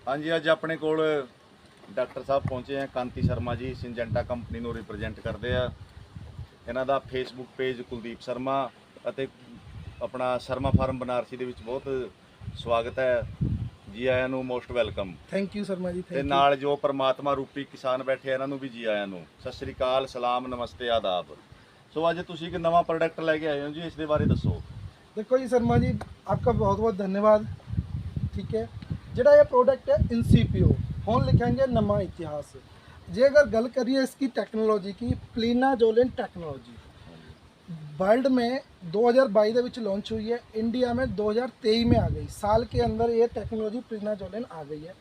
हाँ जी, अज अपने कोल डॉक्टर साहब पहुँचे हैं। कांति शर्मा जी सिंजेंटा कंपनी ਨੂੰ रिप्रजेंट करते हैं। ਇਹਨਾਂ ਦਾ फेसबुक पेज कुलदीप शर्मा ਅਤੇ अपना शर्मा फार्म बनारसी ਦੇ ਵਿੱਚ ਬਹੁਤ ਸਵਾਗਤ ਹੈ। जी आਇਆਂ ਨੂੰ, most welcome. Thank you Sharma ji, ਤੇ थैंक यू। ਨਾਲ ਜੋ ਪਰਮਾਤਮਾ ਰੂਪੀ ਕਿਸਾਨ ਬੈਠੇ ਇਹਨਾਂ ਨੂੰ ਵੀ ਜੀ ਆਇਆਂ ਨੂੰ ਸਤਿ ਸ੍ਰੀ ਅਕਾਲ, ਸਲਾਮ, ਨਮਸਤੇ, ਆਦਾਬ। ਸੋ ਅੱਜ ਤੁਸੀਂ ਇੱਕ ਨਵਾਂ ਪ੍ਰੋਡਕਟ ਲੈ ਕੇ ਆਏ ਹੋ ਜੀ, ਇਸ ਦੇ ਬਾਰੇ ਦੱਸੋ। देखो जी शर्मा जी, आपका बहुत बहुत धन्यवाद। ठीक है, ਜਿਹੜਾ ਇਹ प्रोडक्ट है इनसीपीओ ਹੁਣ ਲਿਖਾਂਗੇ ਨਵਾਂ ਇਤਿਹਾਸ। ਜੇ अगर गल करिए इसकी टेक्नोलॉजी की, प्लीनाजोलिन टेक्नोलॉजी वर्ल्ड में 2022 ਦੇ ਵਿੱਚ लॉन्च हुई है, इंडिया में 2023 में आ गई। साल के अंदर ये टेक्नोलॉजी प्लीनाजोलिन आ गई है।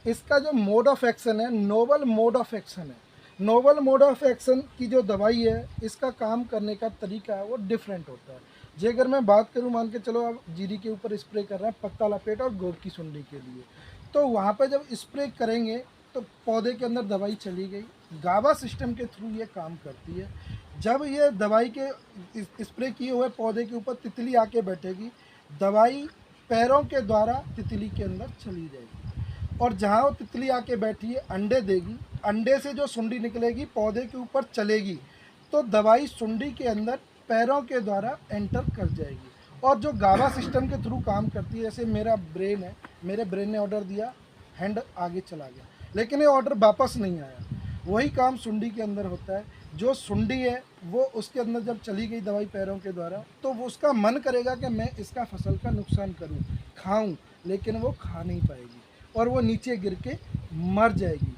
इसका जो मोड ऑफ एक्शन है, नोवल मोड ऑफ एक्शन है। नोवल मोड ऑफ एक्शन की जो दवाई है, इसका काम करने का तरीका है वो डिफरेंट होता है। जे अगर मैं बात करूँ, मान के चलो आप जीरी के ऊपर स्प्रे कर रहे हैं पत्ता लपेट और गोड़ की सुंडी के लिए, तो वहाँ पे जब स्प्रे करेंगे तो पौधे के अंदर दवाई चली गई। गावा सिस्टम के थ्रू ये काम करती है। जब ये दवाई के स्प्रे किए हुए पौधे के ऊपर तितली आके बैठेगी, दवाई पैरों के द्वारा तितली के अंदर चली जाएगी और जहाँ वो तितली आके बैठी है अंडे देगी। अंडे से जो सुंडी निकलेगी पौधे के ऊपर चलेगी, तो दवाई सुंडी के अंदर पैरों के द्वारा एंटर कर जाएगी। और जो गावा सिस्टम के थ्रू काम करती है, जैसे मेरा ब्रेन है, मेरे ब्रेन ने ऑर्डर दिया, हैंड आगे चला गया, लेकिन ये ऑर्डर वापस नहीं आया। वही काम सुंडी के अंदर होता है। जो सुंडी है वो उसके अंदर जब चली गई दवाई पैरों के द्वारा, तो वो उसका मन करेगा कि मैं इसका फसल का नुकसान करूं, खाऊं, लेकिन वो खा नहीं पाएगी और वो नीचे गिर के मर जाएगी।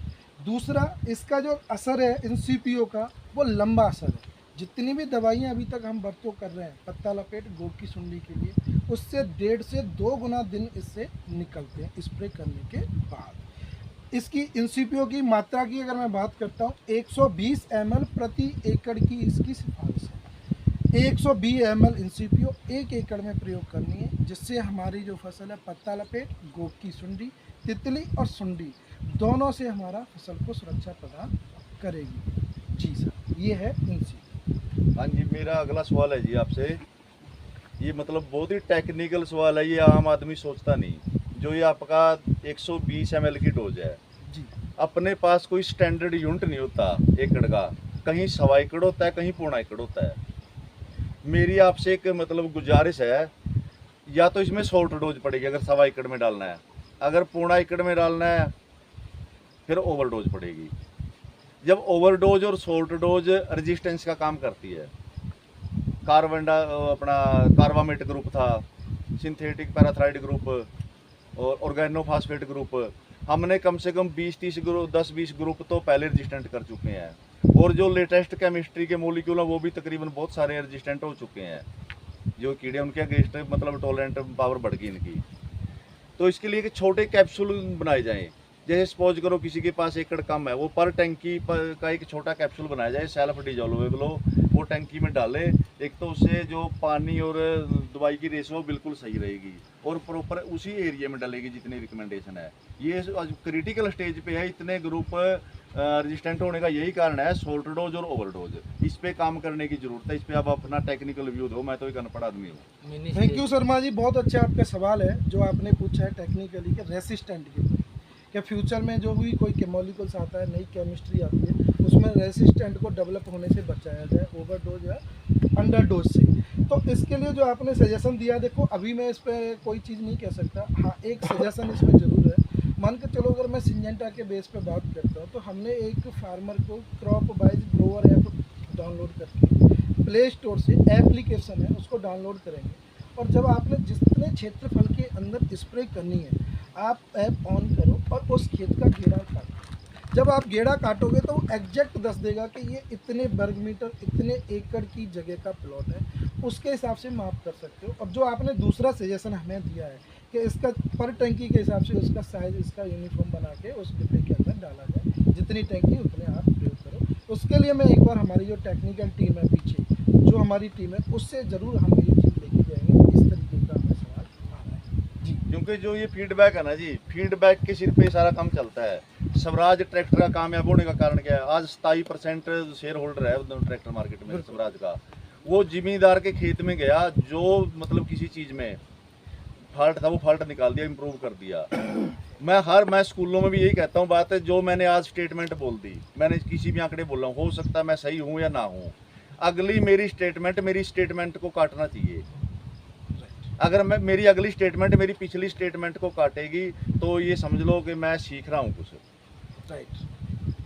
दूसरा, इसका जो असर है इनसीपीओ का, वो लंबा असर है। जितनी भी दवाइयाँ अभी तक हम बरतों कर रहे हैं पत्ता लपेट गोड़ की सुंडी के लिए, उससे 1.5 से 2 गुना दिन इससे निकलते हैं स्प्रे करने के बाद। इसकी इनसीपीओ की मात्रा की अगर मैं बात करता हूँ, 120 ml प्रति एकड़ की इसकी सिफारिश है। 120 ml इनसीपीओ 1 एकड़ में प्रयोग करनी है, जिससे हमारी जो फसल है पत्ता लपेट, गोड़ की सुंडी, तितली और सुंडी दोनों से हमारा फसल को सुरक्षा प्रदान करेगी। जी सर, ये है इनसीपीओ। हाँ जी, मेरा अगला सवाल है जी आपसे। ये मतलब बहुत ही टेक्निकल सवाल है, ये आम आदमी सोचता नहीं। जो ये आपका 120 ml की डोज है जी, अपने पास कोई स्टैंडर्ड यूनिट नहीं होता एकड़ का, कहीं 1.25 एकड़ होता है, कहीं 1.25 एकड़ होता है। मेरी आपसे एक मतलब गुजारिश है, या तो इसमें शॉर्ट डोज पड़ेगी अगर 1.25 एकड़ में डालना है, अगर 1.25 एकड़ में डालना है फिर ओवरडोज पड़ेगी। जब ओवरडोज और शॉर्ट डोज रेजिस्टेंस का काम करती है, अपना कार्बामेट ग्रुप था, सिंथेटिक पैराथ्राइड ग्रुप और ऑर्गेनोफॉस्फेट ग्रुप, हमने कम से कम 20-30 ग्रुप, 10-20 ग्रुप तो पहले रजिस्टेंट कर चुके हैं। और जो लेटेस्ट केमिस्ट्री के मोलिक्यूल हैं वो भी तकरीबन बहुत सारे रजिस्टेंट हो चुके हैं। जो कीड़े उनके अगेंस्ट मतलब टॉलरेंट पावर बढ़ गई इनकी। तो इसके लिए कि छोटे कैप्सूल बनाए जाएँ। जैसे सपोज करो किसी के पास एकड़ कम है, वो पर टैंकी का एक छोटा कैप्सूल बनाया जाए, सेल्फ डिजोल्वेबल हो, वो टैंकी में डाले। एक तो उससे जो पानी और दवाई की रेशो बिल्कुल सही रहेगी और प्रॉपर उसी एरिया में डालेगी जितनी रिकमेंडेशन है। ये क्रिटिकल स्टेज पे है, इतने ग्रुप रेजिस्टेंट होने का यही कारण है, शॉर्ट डोज और ओवरडोज। इस पे काम करने की जरूरत है। इस पे आप अपना टेक्निकल व्यू दो, मैं तो एक अनपढ़ आदमी हूँ। थैंक यू शर्मा जी, बहुत अच्छा आपका सवाल है जो आपने पूछा है टेक्निकली के रेसिस्टेंट के ऊपर, कि फ्यूचर में जो भी कोई केमिकल्स आता है, नई केमिस्ट्री आती है, उसमें रेसिस्टेंट को डेवलप होने से बचाया जाए ओवरडोज या अंडरडोज से। तो इसके लिए जो आपने सजेशन दिया, देखो अभी मैं इस पर कोई चीज़ नहीं कह सकता। हाँ, एक सजेशन इसमें ज़रूर है। मान के चलो अगर मैं सिंजेंटा के बेस पे बात करता हूँ, तो हमने एक फार्मर को crop wise Grover app download करके प्ले स्टोर से एप्लीकेशन है उसको डाउनलोड करेंगे, और जब आपने जितने क्षेत्रफल के अंदर स्प्रे करनी है, आप ऐप ऑन करो और उस खेत का घेरा काटो। जब आप घेरा काटोगे तो वो एग्जैक्ट दस देगा कि ये इतने वर्ग मीटर, इतने एकड़ की जगह का प्लॉट है, उसके हिसाब से माप कर सकते हो। और जो आपने दूसरा सजेशन हमें दिया है कि इसका पर टंकी के हिसाब से उसका साइज़ इसका यूनिफॉर्म बना के उस डिब्बे के अंदर डाला जाए, जितनी टंकी उतने आप प्रयोग करो। उसके लिए मैं एक बार हमारी जो टेक्निकल टीम है पीछे, जो हमारी टीम है, उससे ज़रूर हम ये चीज़ लेके जाएंगे। इस तरीके का हमें सवाल आ रहा है जी, क्योंकि जो ये फीडबैक है ना जी, फीडबैक के सिर पे सारा काम चलता है। स्वराज ट्रैक्टर का कामयाब होने का कारण क्या है? आज 27% शेयर होल्डर है ट्रैक्टर मार्केट में स्वराज का। वो जिमींदार के खेत में गया जो मतलब किसी चीज़ में फॉल्ट था वो फॉल्ट निकाल दिया, इम्प्रूव कर दिया। मैं स्कूलों में भी यही कहता हूँ बात है, जो मैंने आज स्टेटमेंट बोल दी, मैंने किसी भी आंकड़े बोला हो सकता है मैं सही हूँ या ना हूँ, अगली मेरी स्टेटमेंट को काटना चाहिए। अगर मैं मेरी अगली स्टेटमेंट मेरी पिछली स्टेटमेंट को काटेगी तो ये समझ लो कि मैं सीख रहा हूँ कुछ। राइट,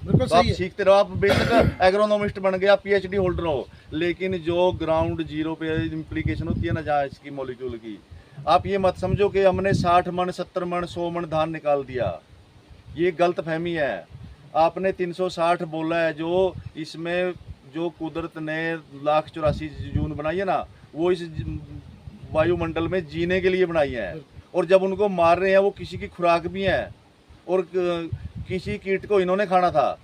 बिल्कुल तो आप सही है। सीखते रहो, आप बेशक एग्रोनॉमिस्ट बन गए, आप पीएचडी होल्डर हो, लेकिन जो ग्राउंड जीरो पे इम्प्लीकेशन होती है ना जहाँ इसकी मॉलिक्यूल की, आप ये मत समझो कि हमने 60 मन 70 मन 100 मन धान निकाल दिया, ये गलत फहमी है। आपने 360 बोला है, जो इसमें जो कुदरत ने 1,84,000 जून बनाई है ना, वो इस वायुमंडल में जीने के लिए बनाई है। और जब उनको मार रहे हैं वो किसी की खुराक भी है और किसी कीट को इन्होंने खाना था।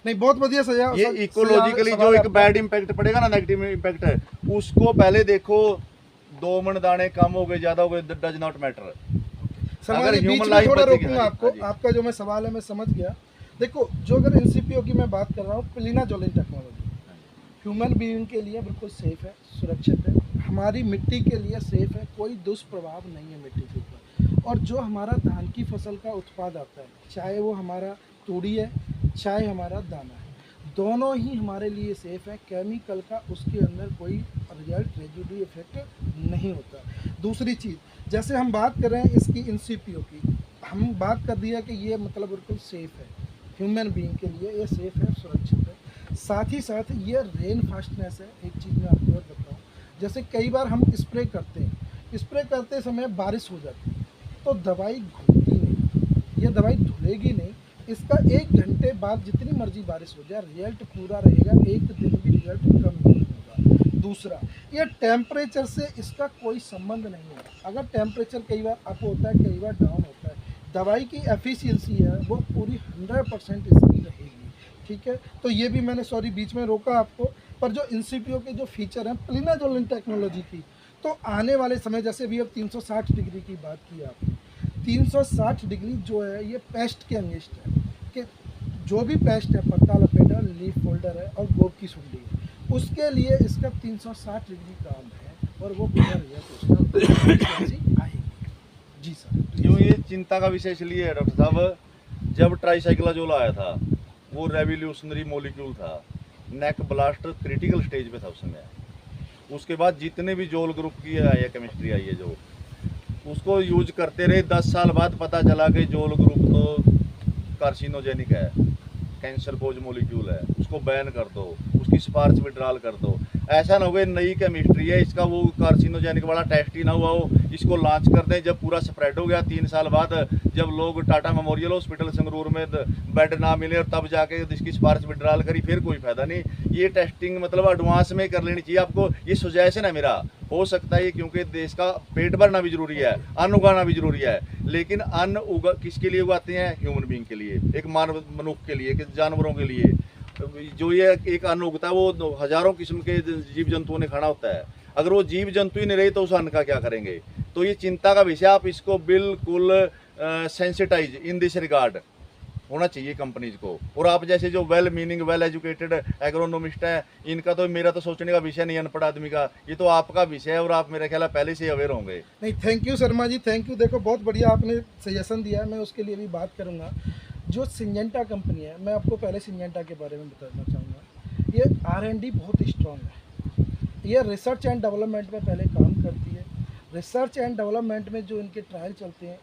नहीं, बहुत बढ़िया सजा। ये इकोलॉजिकली जो एक बैड इम्पैक्ट पड़ेगा ना, नेगेटिव इम्पैक्ट, उसको पहले देखो। 2 मन दाने कम हो गए ज्यादा हो गए, डज नॉट मैटर। अगर ह्यूमन लाइफ थोड़ा रोकूंगा आपको, आपका जो मैं सवाल है मैं समझ गया। देखो, जो अगर एनसीपीओ की मैं बात कर रहा हूँ, प्लीना जोलिन टेक्नोलॉजी ह्यूमन बीइंग के लिए बिल्कुल सेफ है, सुरक्षित है, हमारी मिट्टी के लिए सेफ है, कोई दुष्प्रभाव नहीं है मिट्टी के ऊपर। और जो हमारा धान की फसल का उत्पाद आता है, चाहे वो हमारा तूड़ी है चाहे हमारा दाना है, दोनों ही हमारे लिए सेफ है। केमिकल का उसके अंदर कोई रिजल्ट रेजिड्यू इफेक्ट नहीं होता। दूसरी चीज़, जैसे हम बात कर रहे हैं इसकी एनसीपीओ की, हम बात कर दिया कि ये मतलब बिल्कुल सेफ है, ह्यूमन बीइंग के लिए ये सेफ है, सुरक्षित है। साथ ही साथ ये रेन फास्टनेस है। एक चीज़ मैं आपको और बताऊँ, जैसे कई बार हम स्प्रे करते हैं, स्प्रे करते समय बारिश हो जाती है तो दवाई घूमती नहीं, ये दवाई धुलेगी नहीं। इसका 1 घंटे बाद जितनी मर्जी बारिश हो जाए रिजल्ट पूरा रहेगा, एक दिन भी रिजल्ट कम नहीं होगा। दूसरा, ये टेम्परेचर से इसका कोई संबंध नहीं है। अगर टेम्परेचर कई बार अप होता है कई बार डाउन होता है, दवाई की एफिशिएंसी है वो पूरी 100% इसकी रहेगी। ठीक है, तो ये भी मैंने सॉरी बीच में रोका आपको, पर जो एनसीपीओ के जो फीचर हैं प्लीना जोलिन टेक्नोलॉजी की, तो आने वाले समय, जैसे भी अब 360 डिग्री की बात की आपने, 360 डिग्री जो है ये पेस्ट के अगेंस्ट है, कि जो भी पेस्ट है, पत्ता लपेटा, लीफ फोल्डर है और गोब की सुंडी है, उसके लिए इसका 360 डिग्री काम है और वो पूरा रिजल्ट आएगी। जी सर। क्यों ये चिंता का विषय इसलिए है डॉक्टर साहब, जब ट्राईसाइक्लाजोल आया था वो रेवोल्यूशनरी मॉलिक्यूल था, नेक ब्लास्ट क्रिटिकल स्टेज पे था उस समय। उसके बाद जितने भी जोल ग्रुप की आई है केमिस्ट्री आई है, जो उसको यूज करते रहे, 10 साल बाद पता चला कि जोल ग्रुप तो कार्सिनोजेनिक है, कैंसर कोज मॉलिक्यूल है, उसको बैन कर दो, उसकी सिफारिश विड्रॉल कर दो। ऐसा ना हो गया नई केमिस्ट्री है, इसका वो कार्सिनोजेनिक वाला टेस्ट ही ना हुआ हो, इसको लॉन्च कर दें। जब पूरा स्प्रेड हो गया 3 साल बाद, जब लोग टाटा मेमोरियल हॉस्पिटल संगरूर में बेड ना मिले और तब जाके इसकी सिफारिश विड्रॉल करी, फिर कोई फायदा नहीं। ये टेस्टिंग मतलब एडवांस में कर लेनी चाहिए आपको, ये सुजेशन है मेरा। हो सकता है क्योंकि देश का पेट भरना भी जरूरी है, अन्न उगाना भी जरूरी है, लेकिन अन्न किसके लिए उगाते हैं? ह्यूमन बीइंग के लिए, एक मानव मनुष्य के लिए, जानवरों के लिए। जो ये एक अन्न उगता है वो हजारों किस्म के जीव जंतुओं ने खाना होता है, अगर वो जीव जंतु ही नहीं रहे तो उस अन्न का क्या करेंगे? तो ये चिंता का विषय, आप इसको बिल्कुल सेंसिटाइज इन दिस रिगार्ड होना चाहिए कंपनीज को। और आप जैसे जो वेल मीनिंग वेल एजुकेटेड एग्रोनोमिस्ट हैं, इनका तो मेरा तो सोचने का विषय नहीं, अनपढ़ आदमी का, ये तो आपका विषय है और आप मेरा ख्याल है पहले से अवेयर होंगे। नहीं, thank you Sharma ji, thank you. देखो, बहुत बढ़िया आपने सजेशन दिया है, मैं उसके लिए भी बात करूँगा। जो सिंजेंटा कंपनी है, मैं आपको पहले सिंजेंटा के बारे में बताना चाहूँगा। ये R&D बहुत स्ट्रॉन्ग है, ये रिसर्च एंड डेवलपमेंट में पहले काम करती है। रिसर्च एंड डेवलपमेंट में जो इनके ट्रायल चलते हैं,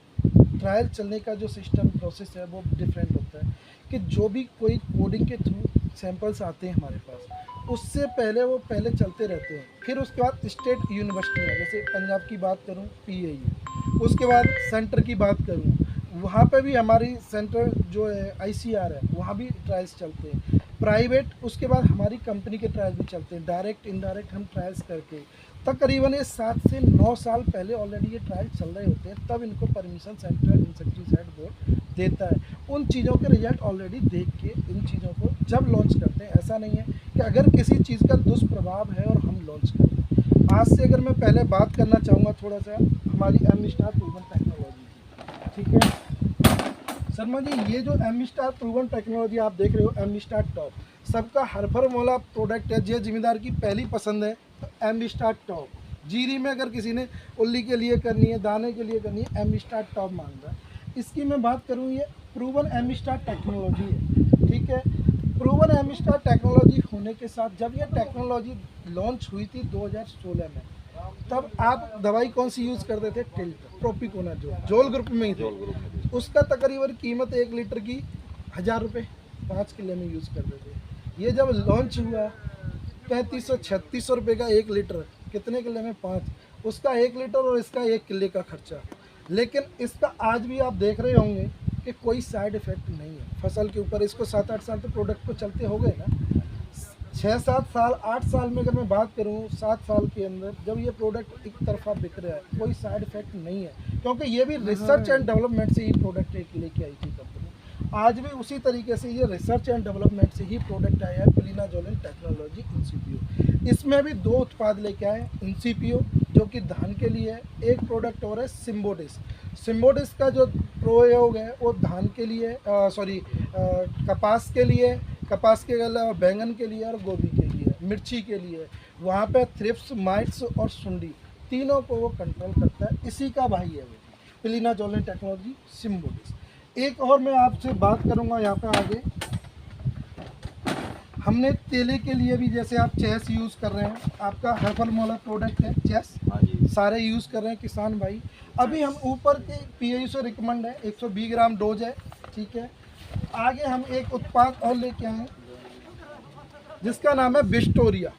ट्रायल चलने का जो सिस्टम प्रोसेस है वो डिफरेंट होता है, कि जो भी कोई कोडिंग के थ्रू सैंपल्स आते हैं हमारे पास, उससे पहले वो पहले चलते रहते हैं। फिर उसके बाद स्टेट यूनिवर्सिटी है, जैसे पंजाब की बात करूँ PAU, उसके बाद सेंटर की बात करूँ, वहाँ पे भी हमारी सेंटर जो है ICR है, वहाँ भी ट्रायल्स चलते हैं। प्राइवेट, उसके बाद हमारी कंपनी के ट्रायल भी चलते हैं, डायरेक्ट इनडायरेक्ट हम ट्रायल्स करके तकरीबन ये 7 से 9 साल पहले ऑलरेडी ये ट्रायल चल रहे होते हैं, तब इनको परमिशन सेंट्रल इंसेक्टिसाइड बोर्ड देता है। उन चीज़ों के रिजल्ट ऑलरेडी देख के इन चीज़ों को जब लॉन्च करते हैं, ऐसा नहीं है कि अगर किसी चीज़ का दुष्प्रभाव है और हम लॉन्च करते हैं। आज से अगर मैं पहले बात करना चाहूँगा थोड़ा सा हमारी M-Star प्रूवन टेक्नोलॉजी की, ठीक है शर्मा जी, ये जो M-Star प्रूवन टेक्नोलॉजी आप देख रहे हो, M-Star टॉप, सबका हर वाला प्रोडक्ट है। जो जिम्मेदार की पहली पसंद है तो M-Star टॉप, जीरी में अगर किसी ने उल्ली के लिए करनी है, दाने के लिए करनी है, एम स्टार टॉप मांग रहा है। इसकी मैं बात करूँ, ये प्रूवन एम स्टार टेक्नोलॉजी है, ठीक है। प्रूवन एम स्टार टेक्नोलॉजी होने के साथ जब ये टेक्नोलॉजी लॉन्च हुई थी 2016 में, तब आप दवाई कौन सी यूज़ करते थे? टिल्ट, प्रोपिकोनाजोल, जोल ग्रुप में ही थे। जोल ग्रुप में। उसका तकरीबन कीमत 1 लीटर की 1000 रुपये, 5 किलो में यूज़ करते थे। ये जब लॉन्च हुआ 3500-3600 रुपये का 1 लीटर, कितने किले में? 5। उसका 1 लीटर और इसका 1 किले का खर्चा। लेकिन इसका आज भी आप देख रहे होंगे कि कोई साइड इफ़ेक्ट नहीं है फसल के ऊपर। इसको 7-8 साल तो प्रोडक्ट को चलते हो गए ना, 6-7 साल, 8 साल में अगर मैं बात करूँ, 7 साल के अंदर जब ये प्रोडक्ट एक तरफा बिक रहा है, कोई साइड इफ़ेक्ट नहीं है, क्योंकि ये भी रिसर्च एंड डेवलपमेंट से ही प्रोडक्ट एक लेके आई थी कंपनी। आज भी उसी तरीके से ये रिसर्च एंड डेवलपमेंट से ही प्रोडक्ट आया है, प्लिनाजोलिन टेक्नोलॉजी इंसिपियो। इसमें भी 2 उत्पाद लेके आए, इंसिपियो जो कि धान के लिए है, एक प्रोडक्ट और है सिम्बोडिस। सिम्बोडिस का जो प्रयोग है वो धान के लिए, कपास के लिए, कपास के अलावा बैंगन के लिए और गोभी के लिए, मिर्ची के लिए। वहाँ पे थ्रिप्स, माइट्स और सुंडी तीनों को वो कंट्रोल करता है। इसी का भाई है वो प्लिनाजोलिन टेक्नोलॉजी सिम्बोडिस। एक और मैं आपसे बात करूँगा यहाँ पे आगे, हमने तेले के लिए भी, जैसे आप चेस यूज़ कर रहे हैं, आपका हर्बल मोला प्रोडक्ट है चेस, हाँ जी। सारे यूज़ कर रहे हैं किसान भाई। अभी हम ऊपर के पीएयू से रिकमेंड है, 120 ग्राम डोज है, ठीक है। आगे हम एक उत्पाद और लेके आए जिसका नाम है बिस्टोरिया।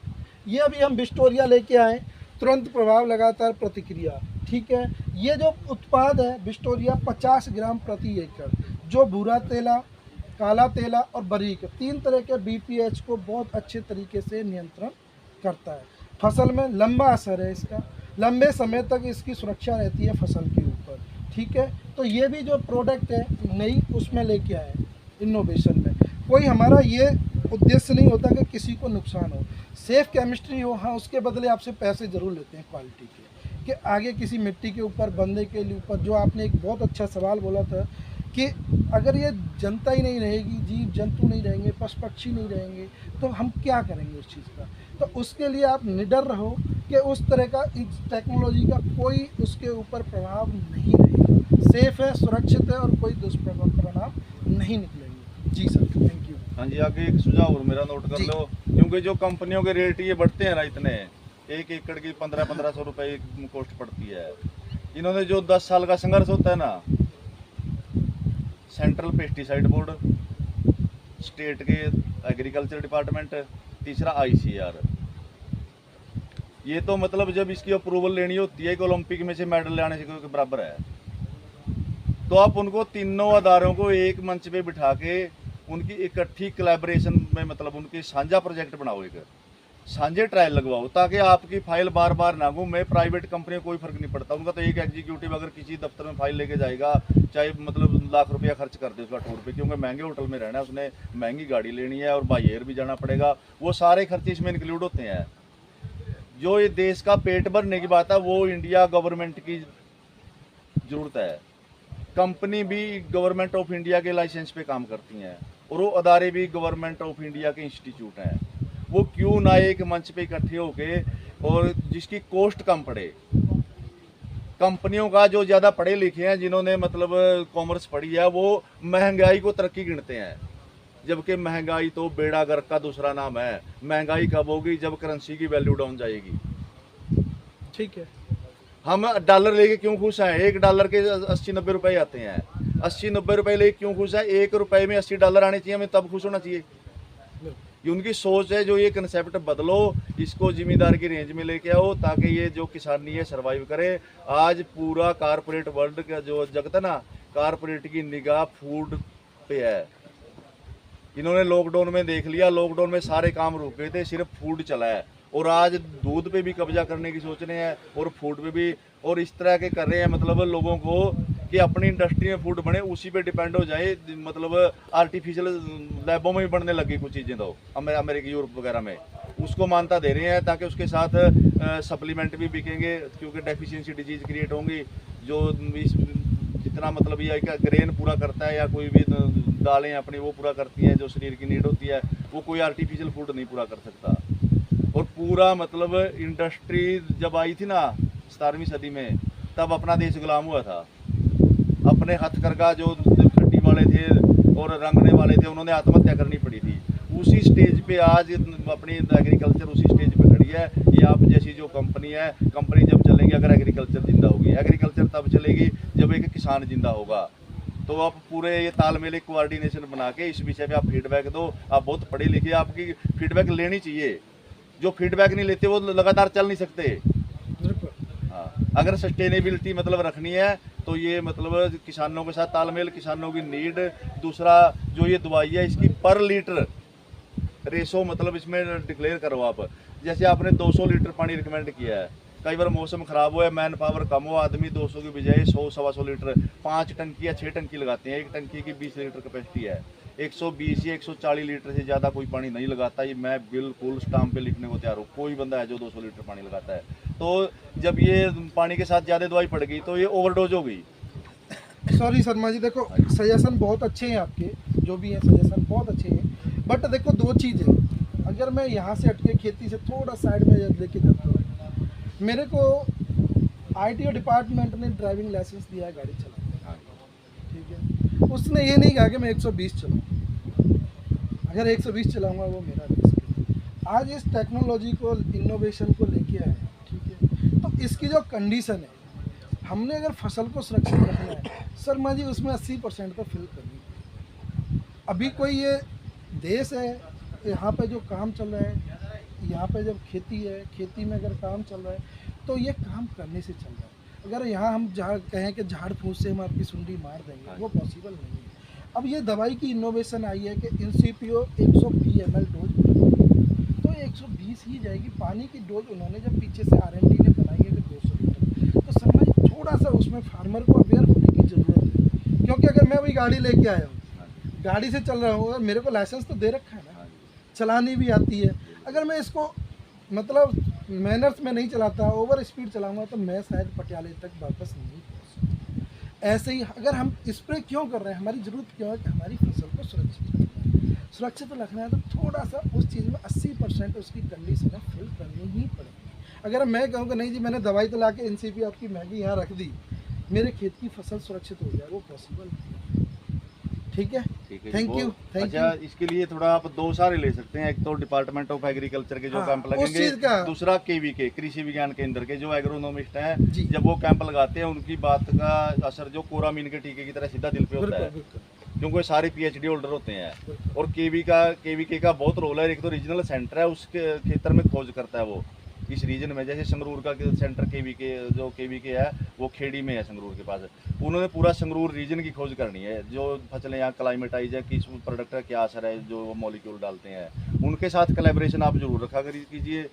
ये अभी हम बिस्टोरिया लेके आए, तुरंत प्रभाव, लगातार प्रतिक्रिया, ठीक है। ये जो उत्पाद है बिस्टोरिया 50 ग्राम प्रति एकड़, जो भूरा तेला, काला तेला और बारीक 3 तरह के बीपीएच को बहुत अच्छे तरीके से नियंत्रण करता है। फसल में लंबा असर है इसका, लंबे समय तक इसकी सुरक्षा रहती है फसल के ऊपर, ठीक है। तो ये भी जो प्रोडक्ट है नई, उसमें लेके आए इनोवेशन में। कोई हमारा ये उद्देश्य नहीं होता कि किसी को नुकसान हो, सेफ केमिस्ट्री हो। हाँ, उसके बदले आपसे पैसे ज़रूर लेते हैं क्वालिटी के, कि आगे किसी मिट्टी के ऊपर, बंदे के ऊपर। जो आपने एक बहुत अच्छा सवाल बोला था कि अगर ये जनता ही नहीं रहेगी, जीव जंतु नहीं रहेंगे, पशु पक्षी नहीं रहेंगे, तो हम क्या करेंगे उस चीज़ का। तो उसके लिए आप निडर रहो कि उस तरह का, इस टेक्नोलॉजी का कोई उसके ऊपर प्रभाव नहीं रहेगा, सेफ है, सुरक्षित है और कोई दुष्परिणाम नहीं निकलेंगे। जी सर, थैंक यू। हाँ जी, आगे एक सुझाव और मेरा नोट कर लो, क्योंकि जो कंपनियों के रेट ये बढ़ते हैं ना, इतने 1 एकड़ की 1500 रुपये कॉस्ट पड़ती है। इन्होंने जो 10 साल का संघर्ष होता है ना, सेंट्रल पेस्टिसाइड बोर्ड, स्टेट के एग्रीकल्चर डिपार्टमेंट, तीसरा ICAR, ये तो मतलब जब इसकी अप्रूवल लेनी होती है कि ओलंपिक में से मेडल लाने से बराबर है, तो आप उनको तीनों अदारों को एक मंच पे बिठा के उनकी इकट्ठी कोलैबोरेशन में, मतलब उनकी साझा प्रोजेक्ट बनाओ, एक साझे ट्रायल लगवाओ, ताकि आपकी फाइल बार बार ना घूमे। प्राइवेट कंपनी कोई फर्क नहीं पड़ता उनका, तो एक एग्जीक्यूटिव अगर किसी दफ्तर में फाइल लेके जाएगा, चाहे मतलब लाख रुपया खर्च कर दे उसका टूर पे, क्योंकि महंगे होटल में रहना है, उसने महंगी गाड़ी लेनी है और बाई एयर भी जाना पड़ेगा, वो सारे खर्चे इसमें इंक्लूड होते हैं। जो ये देश का पेट भरने की बात है, वो इंडिया गवर्नमेंट की ज़रूरत है। कंपनी भी गवर्नमेंट ऑफ इंडिया के लाइसेंस पे काम करती हैं, और वो अदारे भी गवर्नमेंट ऑफ इंडिया के इंस्टीट्यूट हैं। वो क्यों ना एक मंच पे इकट्ठे होके, और जिसकी कॉस्ट कम पड़े, कंपनियों का जो ज़्यादा पढ़े लिखे हैं, जिन्होंने मतलब कॉमर्स पढ़ी है, वो महंगाई को तरक्की गिनते हैं, जबकि महंगाई तो बेड़ा गर्क का दूसरा नाम है। महंगाई कब होगी? जब करेंसी की वैल्यू डाउन जाएगी। ठीक है, हम डॉलर लेके क्यों खुश हैं? $1 के 80-90 रुपए आते हैं, 80-90 रुपए लेके क्यों खुश हैं? $1 में $80 आने चाहिए, हमें तब खुश होना चाहिए। ये उनकी सोच है। जो ये कंसेप्ट बदलो, इसको जिम्मेदार की रेंज में लेके आओ, ताकि ये जो किसानी है सर्वाइव करे। आज पूरा कारपोरेट वर्ल्ड का जो जगत है ना, कारपोरेट की निगाह फूड पे है। इन्होंने लॉकडाउन में देख लिया, लॉकडाउन में सारे काम रुक गए थे, सिर्फ फूड चला है, और आज दूध पे भी कब्जा करने की सोच रहे हैं और फूड पे भी, और इस तरह के कर रहे हैं मतलब लोगों को कि अपनी इंडस्ट्री में फूड बने, उसी पे डिपेंड हो जाए। मतलब आर्टिफिशियल लैबों में भी बनने लगी कुछ चीज़ें, तो अमेरिका यूरोप वगैरह में उसको मान्यता दे रहे हैं, ताकि उसके साथ सप्लीमेंट भी बिकेंगे, क्योंकि डेफिशिएंसी डिजीज क्रिएट होंगी। जो जितना मतलब ये ग्रेन पूरा करता है, या कोई भी दालें अपनी वो पूरा करती हैं, जो शरीर की नीड होती है, वो कोई आर्टिफिशियल फूड नहीं पूरा कर सकता। और पूरा मतलब इंडस्ट्री जब आई थी ना 17वीं सदी में, तब अपना देश गुलाम हुआ था। अपने हथकरघा जो खट्टी वाले थे और रंगने वाले थे, उन्होंने आत्महत्या करनी पड़ी थी। उसी स्टेज पे आज अपनी एग्रीकल्चर उसी स्टेज पे खड़ी है। ये आप जैसी जो कंपनी है, कंपनी जब चलेगी अगर एग्रीकल्चर जिंदा होगी, एग्रीकल्चर तब चलेगी जब एक किसान जिंदा होगा। तो आप पूरे ये तालमेल कोऑर्डिनेशन बना के इस विषय पे आप फीडबैक दो। आप बहुत पढ़े लिखे, आपकी फीडबैक लेनी चाहिए। जो फीडबैक नहीं लेते वो लगातार चल नहीं सकते। बिल्कुल। हाँ, अगर सस्टेनेबिलिटी मतलब रखनी है तो ये मतलब किसानों के साथ तालमेल, किसानों की नीड। दूसरा जो ये दवाई है इसकी पर लीटर रेशो मतलब इसमें डिक्लेयर करो आप। जैसे आपने 200 लीटर पानी रिकमेंड किया है, कई बार मौसम खराब हो या मैन पावर कम हो, आदमी 200 की बजाय 100-125 लीटर 5 टंकी या 6 टंकी लगाते हैं। एक टंकी की 20 लीटर कैपेसिटी है। 120 या 140 लीटर से ज़्यादा कोई पानी नहीं लगाता। ये मैं बिल्कुल स्टाम्प पे लिखने को तैयार हूँ। कोई बंदा है जो 200 लीटर पानी लगाता है। तो जब ये पानी के साथ ज़्यादा दवाई पड़ गई तो ये ओवरडोज हो गई। सॉरी शर्मा जी, देखो सजेशन बहुत अच्छे हैं आपके, जो भी हैं सजेशन बहुत अच्छे हैं। बट देखो दो चीज़ है, अगर मैं यहाँ से हटके खेती से थोड़ा साइड में लेके जाता हूँ, मेरे को आईटीओ डिपार्टमेंट ने ड्राइविंग लाइसेंस दिया है गाड़ी चलाने का, ठीक है। उसने ये नहीं कहा कि मैं 120 चलाऊँ। अगर 120 चलाऊँगा वो मेरा रिस्क है। आज इस टेक्नोलॉजी को, इनोवेशन को लेके आए हैं, ठीक है। तो इसकी जो कंडीशन है, हमने अगर फसल को सुरक्षित रखना है शर्मा जी, उसमें 80% तो फिल करनी है। अभी कोई ये देश है, यहाँ पे जो काम चल रहा है, यहाँ पे जब खेती है, खेती में अगर काम चल रहा है तो ये काम करने से चल रहा है। अगर यहाँ हम कहें कि झाड़ फूस से हम आपकी सुंडी मार देंगे, वो पॉसिबल नहीं है। अब ये दवाई की इनोवेशन आई है कि इंसीपियो 120 ml डोज, तो 120 ही जाएगी। पानी की डोज उन्होंने जब पीछे से R&D ने बनाई है कि 200 लीटर, तो समझ थोड़ा सा उसमें फार्मर को अवेयर होने की ज़रूरत है। क्योंकि अगर मैं वही गाड़ी लेके आया हूँ, गाड़ी से चल रहा हूँ, और मेरे को लाइसेंस तो दे रखा है ना, चलानी भी आती है। अगर मैं इसको मतलब मैनर्स में नहीं चलाता, ओवर स्पीड चलाऊंगा, तो मैं शायद पटियाले तक वापस नहीं पहुँच सकता। ऐसे ही अगर हम स्प्रे क्यों कर रहे हैं, हमारी ज़रूरत क्यों है कि हमारी फसल को सुरक्षित रखना है। सुरक्षित रखना है तो थोड़ा सा उस चीज़ में 80% उसकी कंडीशन फिल करनी ही पड़ेगी। अगर मैं कहूँ कि नहीं जी मैंने दवाई तो ला के NCP आपकी महंगी यहाँ रख दी, मेरे खेत की फसल सुरक्षित हो जाए, वो पॉसिबल नहीं है। ठीक है, थैंक यू। अच्छा, इसके लिए थोड़ा आप दो सारे ले सकते हैं। एक तो डिपार्टमेंट ऑफ एग्रीकल्चर के जो हाँ, कैंप उस लगेंगे, चीज़ का। दूसरा KVK कृषि विज्ञान केंद्र के जो एग्रोनोमिस्ट हैं, जी। जब वो कैंप लगाते हैं उनकी बात का असर जो कोरामीन के टीके की तरह सीधा दिल पे होता है, क्योंकि वो सारे PhD होल्डर होते हैं। और KVK का बहुत रोल है। एक तो रीजनल सेंटर है, उसके क्षेत्र में खोज करता है वो इस रीजन में। जैसे संगरूर का सेंटर KVK है, वो खेड़ी में है संगरूर के पास। उन्होंने पूरा संगरूर रीजन की खोज करनी है, जो फसलें यहाँ क्लाइमेटाइज है, किस प्रोडक्ट का क्या असर है, जो मॉलिक्यूल डालते हैं। उनके साथ कोलैबोरेशन आप जरूर रखा कीजिए।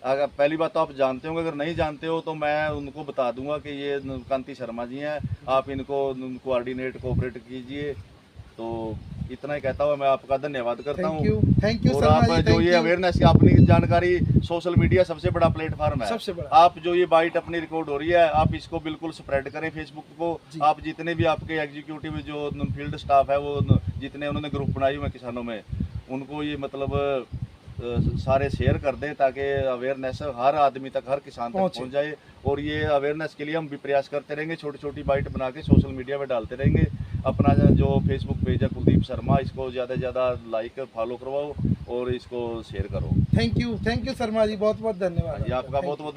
अगर पहली बात तो आप जानते होंगे, अगर नहीं जानते हो तो मैं उनको बता दूंगा कि ये कांति शर्मा जी हैं, आप इनको कोऑर्डिनेट कीजिए। तो इतना ही कहता हुआ मैं आपका धन्यवाद करता हूँ। थैंक यू और शर्मा आप जी, जो ये अवेयरनेस की अपनी जानकारी, सोशल मीडिया सबसे बड़ा प्लेटफॉर्म है, सबसे बड़ा। आप जो ये बाइट अपनी रिकॉर्ड हो रही है, आप इसको बिल्कुल स्प्रेड करें फेसबुक को। आप जितने भी आपके एग्जीक्यूटिव जो फील्ड स्टाफ है, वो जितने उन्होंने ग्रुप बनाई हुए किसानों में, उनको ये मतलब सारे शेयर कर दें, ताकि अवेयरनेस हर आदमी तक, हर किसान तक पहुंच जाए। और ये अवेयरनेस के लिए हम भी प्रयास करते रहेंगे, छोटी छोटी बाइट बना के सोशल मीडिया पे डालते रहेंगे। अपना जो फेसबुक पेज है कुलदीप शर्मा, इसको ज़्यादा से ज़्यादा लाइक फॉलो करवाओ और इसको शेयर करो। थैंक यू शर्मा जी, बहुत बहुत धन्यवाद। आपका बहुत बहुत